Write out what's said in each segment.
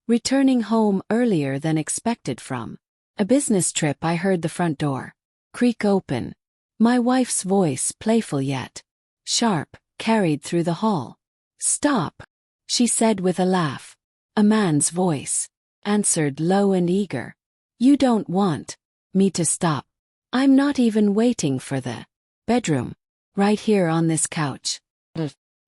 Returning home earlier than expected from a business trip, I heard the front door creak open. My wife's voice, playful yet sharp, carried through the hall. "Stop," she said with a laugh. A man's voice answered, low and eager. "You don't want me to stop. I'm not even waiting for the bedroom. Right here on this couch.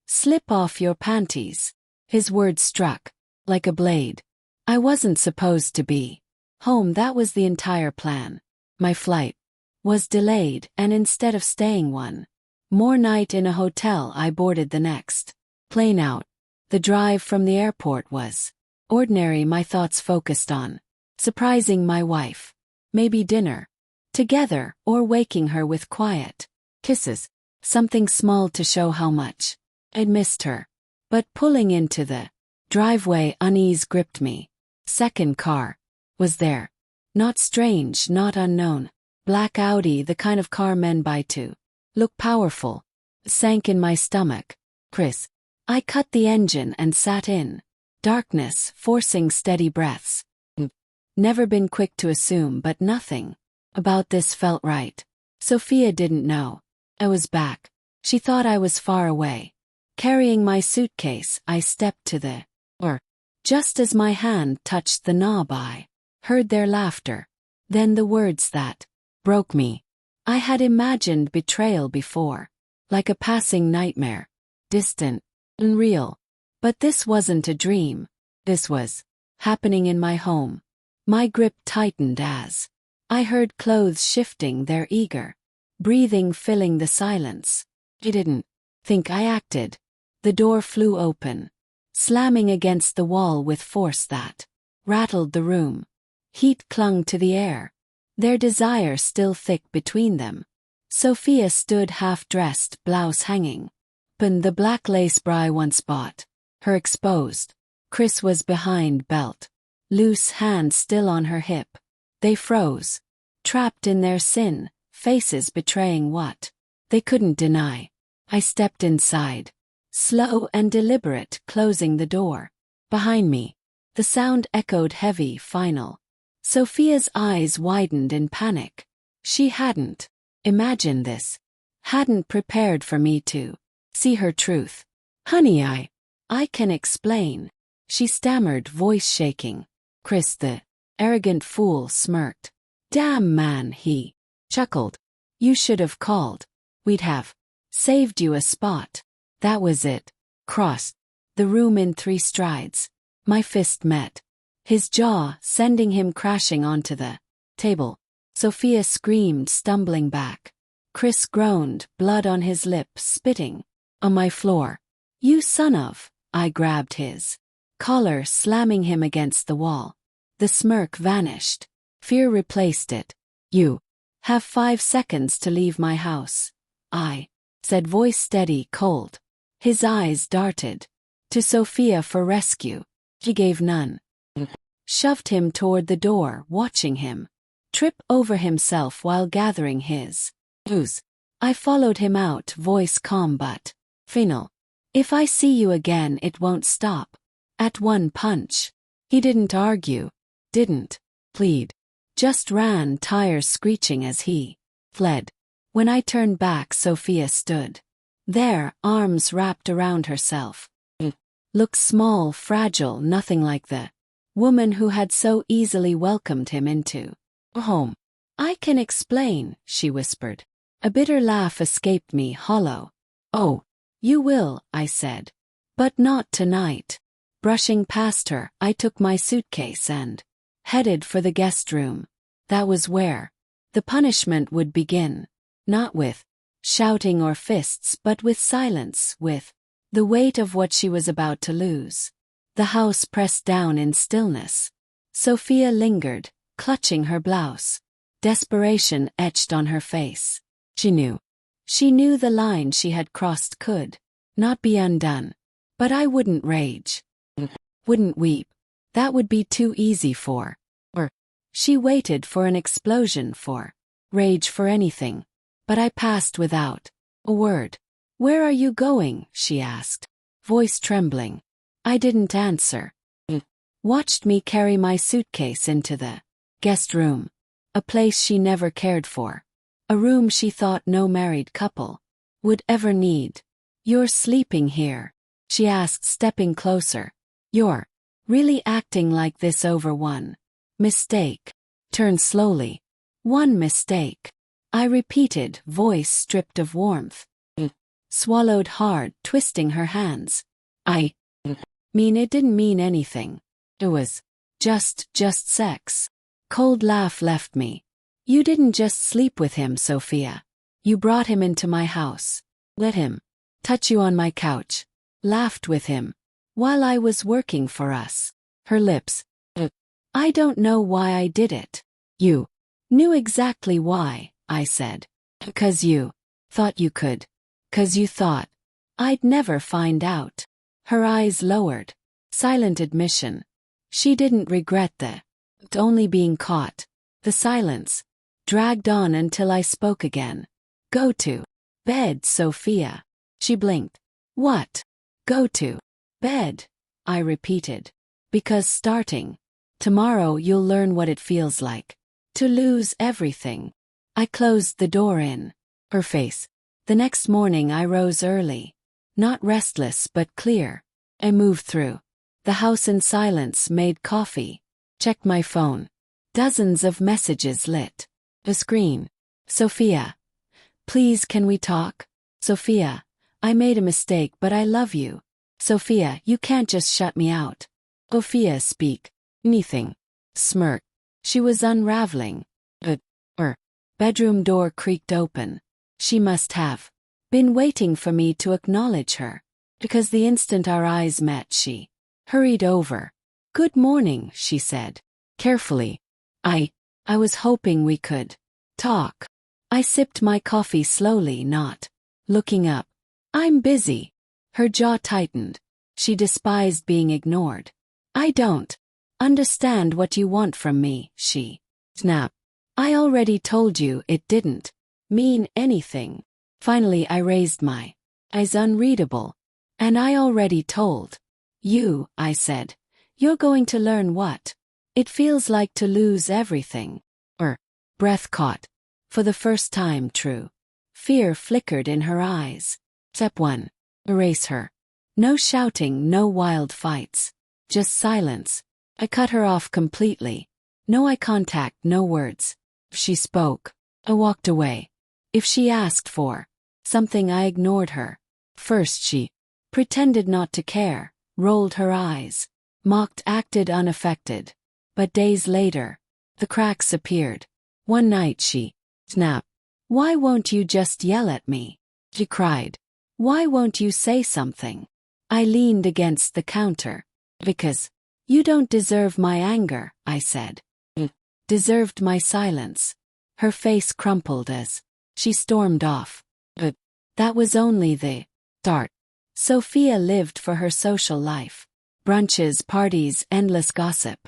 Slip off your panties." His words struck like a blade. I wasn't supposed to be home. That was the entire plan. My flight was delayed, and instead of staying one more night in a hotel, I boarded the next plane out. The drive from the airport was ordinary. My thoughts focused on surprising my wife. Maybe dinner together, or waking her with quiet kisses. Something small to show how much I'd missed her. But pulling into the driveway, unease gripped me. Second car was there. Not strange, not unknown. Black Audi, the kind of car men buy to look powerful. Sank in my stomach. "Chris." I cut the engine and sat in darkness, forcing steady breaths. Never been quick to assume, but nothing about this felt right. Sophia didn't know I was back. She thought I was far away. Carrying my suitcase, I stepped to the door. Just as my hand touched the knob, I heard their laughter. Then the words that broke me. I had imagined betrayal before, like a passing nightmare, distant, unreal. But this wasn't a dream. This was happening in my home. My grip tightened as I heard clothes shifting, their eager breathing filling the silence. I didn't think I acted. The door flew open, slamming against the wall with force that rattled the room. Heat clung to the air, their desire still thick between them. Sophia stood half-dressed, blouse hanging open, the black lace bra I once bought, her exposed. Chris was behind, belt loose, hand still on her hip. They froze, trapped in their sin, faces betraying what they couldn't deny. I stepped inside, slow and deliberate, closing the door behind me. The sound echoed heavy, final. Sophia's eyes widened in panic. She hadn't imagined this, hadn't prepared for me to see her truth. "Honey, I can explain," she stammered, voice shaking. Chris, the arrogant fool, smirked. "Damn man," he chuckled. "You should have called. We'd have saved you a spot." That was it. Crossed the room in 3 strides. My fist met his jaw, sending him crashing onto the table. Sophia screamed, stumbling back. Chris groaned, blood on his lips, spitting on my floor. "You son of..." I grabbed his collar, slamming him against the wall. The smirk vanished. Fear replaced it. "You have 5 seconds to leave my house," I said, voice steady, cold. His eyes darted to Sophia for rescue. He gave none. Shoved him toward the door, watching him trip over himself while gathering his ooze. I followed him out, voice calm but final. "If I see you again, it won't stop at one punch." He didn't argue, didn't plead, just ran, tires screeching as he fled. When I turned back, Sophia stood there, arms wrapped around herself. Looked small, fragile, nothing like the woman who had so easily welcomed him into a home. "I can explain," she whispered. A bitter laugh escaped me, hollow. "Oh, you will," I said. "But not tonight." Brushing past her, I took my suitcase and headed for the guest room. That was where the punishment would begin. Not with shouting or fists, but with silence, with the weight of what she was about to lose. The house pressed down in stillness. Sophia lingered, clutching her blouse. Desperation etched on her face. She knew. She knew the line she had crossed could not be undone. But I wouldn't rage. Wouldn't weep. That would be too easy for her. She waited for an explosion, for rage, for anything. But I passed without a word. "Where are you going?" she asked, voice trembling. I didn't answer. watched me carry my suitcase into the guest room, a place she never cared for, a room she thought no married couple would ever need. "You're sleeping here?" she asked, stepping closer. "You're really acting like this over one mistake?" "Turn slowly." "One mistake," I repeated, voice stripped of warmth. Swallowed hard, twisting her hands. "I mean, it didn't mean anything. It was just sex." Cold laugh left me. "You didn't just sleep with him, Sophia. You brought him into my house. Let him touch you on my couch. Laughed with him while I was working for us." Her lips. "I don't know why I did it." "You knew exactly why," I said. "'Cause you thought you could. 'Cause you thought I'd never find out." Her eyes lowered. Silent admission. She didn't regret the only being caught. The silence dragged on until I spoke again. "Go to bed, Sophia." She blinked. "What?" "Go to bed," I repeated. "Because starting tomorrow you'll learn what it feels like to lose everything." I closed the door in her face. The next morning I rose early. Not restless but clear. I moved through the house in silence, made coffee, checked my phone. Dozens of messages lit the screen. "Sophia, please can we talk?" "Sophia, I made a mistake but I love you." "Sophia, you can't just shut me out." "Sophia, speak." "Anything." Smirk. She was unraveling. Her bedroom door creaked open. She must have been waiting for me to acknowledge her, because the instant our eyes met she hurried over. "Good morning," she said, carefully. I was hoping we could talk." I sipped my coffee slowly, not looking up. "I'm busy." Her jaw tightened. She despised being ignored. "I don't understand what you want from me," she snapped. "I already told you it didn't mean anything." Finally I raised my eyes, unreadable. "And I already told you," I said. "You're going to learn what it feels like to lose everything." Her breath caught. For the first time, true fear flickered in her eyes. Step 1. Erase her. No shouting, no wild fights. Just silence. I cut her off completely. No eye contact, no words. If she spoke, I walked away. If she asked for something, I ignored her. First she pretended not to care, rolled her eyes, mocked, acted unaffected. But days later, the cracks appeared. One night she snapped. "Why won't you just yell at me?" She cried. "Why won't you say something?" I leaned against the counter. "Because you don't deserve my anger," I said. "You deserved my silence." Her face crumpled as she stormed off. But that was only the start. Sophia lived for her social life. Brunches, parties, endless gossip.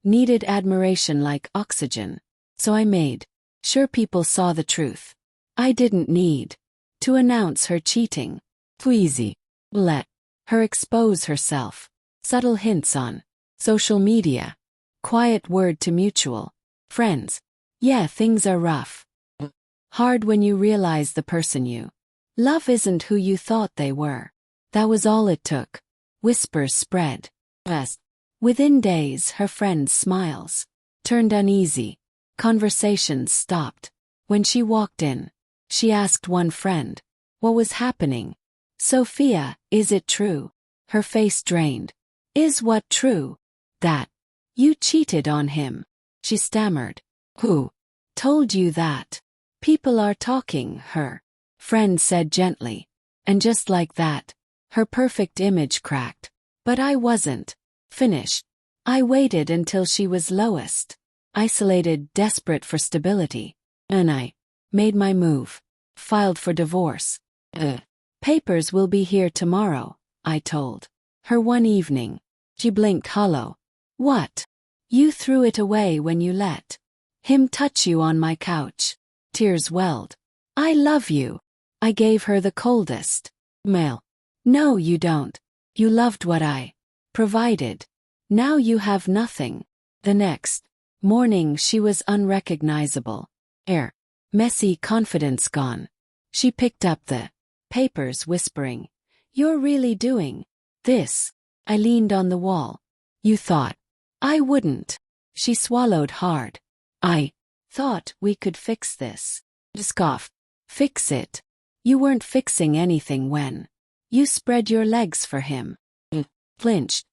Needed admiration like oxygen. So I made sure people saw the truth. I didn't need to announce her cheating. Tweezy. Let her expose herself. Subtle hints on social media. Quiet word to mutual friends. "Yeah, things are rough. Hard when you realize the person you love isn't who you thought they were." That was all it took. Whispers spread fast. Within days, her friends' smiles turned uneasy. Conversations stopped. When she walked in, she asked one friend what was happening. "Sophia, is it true?" Her face drained. "Is what true?" "That you cheated on him," she stammered. "Who told you that?" "People are talking," her friend said gently. And just like that, her perfect image cracked. But I wasn't finished. I waited until she was lowest, isolated, desperate for stability. And I made my move. Filed for divorce. Papers will be here tomorrow," I told her one evening. She blinked hollow. "What? You threw it away when you let him touch you on my couch." Tears welled. "I love you." I gave her the coldest mail. "No, you don't. You loved what I provided. Now you have nothing. The next morning she was unrecognizable. Messy confidence gone. She picked up the papers whispering, "You're really doing this?" I leaned on the wall. "You thought I wouldn't." She swallowed hard. "I thought we could fix this." Scoffed. "Fix it? You weren't fixing anything when you spread your legs for him." Flinched.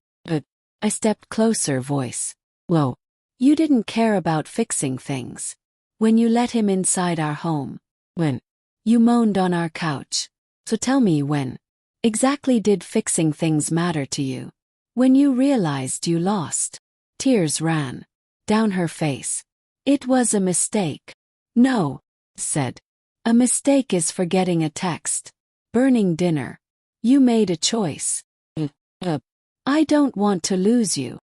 I stepped closer, voice low. "You didn't care about fixing things when you let him inside our home. When you moaned on our couch. So tell me, when exactly did fixing things matter to you? When you realized you lost?" Tears ran down her face. "It was a mistake." "No," said. "A mistake is forgetting a text. Burning dinner. You made a choice." "I don't want to lose you."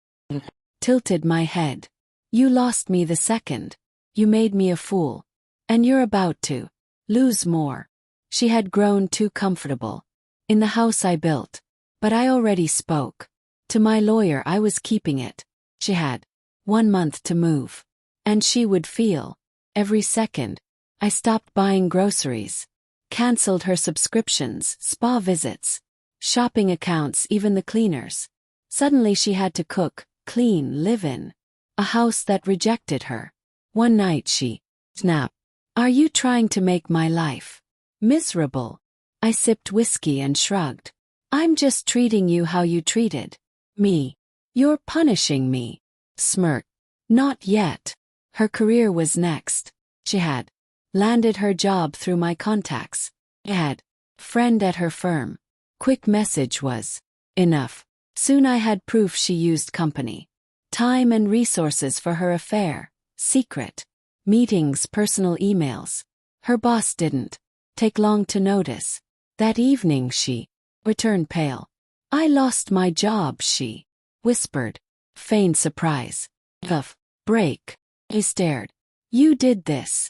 Tilted my head. "You lost me the second you made me a fool. And you're about to lose more." She had grown too comfortable in the house I built. But I already spoke to my lawyer. I was keeping it. She had 1 month to move. And she would feel every second. I stopped buying groceries. Cancelled her subscriptions, spa visits, shopping accounts, even the cleaners. Suddenly she had to cook, clean, live in a house that rejected her. One night she snapped, "Are you trying to make my life miserable?" I sipped whiskey and shrugged. "I'm just treating you how you treated me." "You're punishing me." Smirked. "Not yet." Her career was next. She had landed her job through my contacts. I had friend at her firm. Quick message was enough. Soon I had proof she used company time and resources for her affair. Secret meetings, personal emails. Her boss didn't take long to notice. That evening she returned pale. "I lost my job," she whispered. Feigned surprise. Break." I stared. "You did this."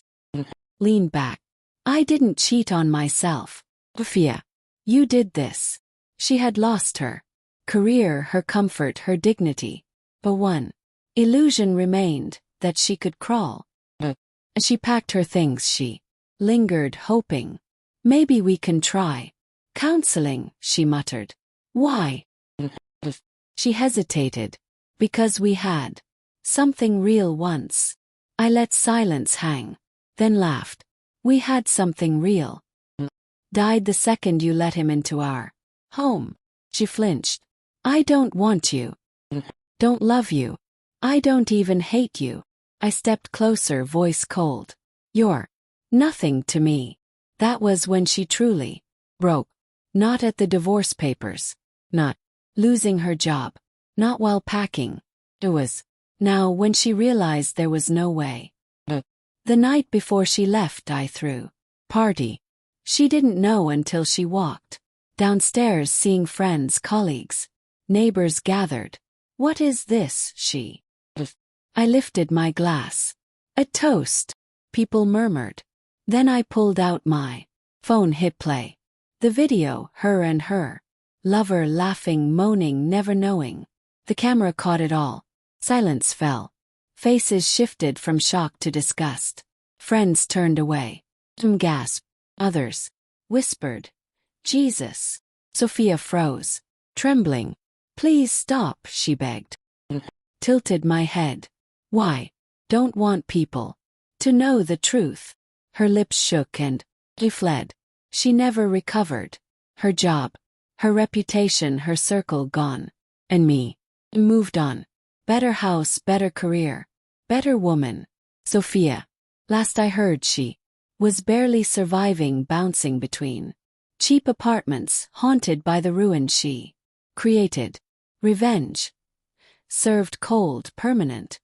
Leaned back. "I didn't cheat on myself." "Fia. You did this." She had lost her career, her comfort, her dignity. But one illusion remained, that she could crawl. As she packed her things she lingered, hoping. "Maybe we can try counseling," she muttered. "Why?" She hesitated. "Because we had something real once." I let silence hang. Then laughed. "We had something real. Died the second you let him into our home." She flinched. "I don't want you. Don't love you. I don't even hate you." I stepped closer, voice cold. "You're nothing to me." That was when she truly broke. Not at the divorce papers. Not losing her job. Not while packing. It was now when she realized there was no way. The night before she left, I threw party. She didn't know until she walked downstairs, seeing friends, colleagues, neighbors gathered. "What is this?" she. I lifted my glass. "A toast," people murmured. Then I pulled out my phone, hit play. The video, her and her lover laughing, moaning, never knowing. The camera caught it all. Silence fell. Faces shifted from shock to disgust. Friends turned away. Some gasped. Others whispered, "Jesus." Sophia froze, trembling. "Please stop," she begged. Tilted my head. "Why? Don't want people to know the truth." Her lips shook and she fled. She never recovered. Her job, her reputation, her circle gone. And me. Moved on. Better house, better career, better woman. Sophia. Last I heard she was barely surviving, bouncing between cheap apartments, haunted by the ruin she created. Revenge. Served cold, permanent.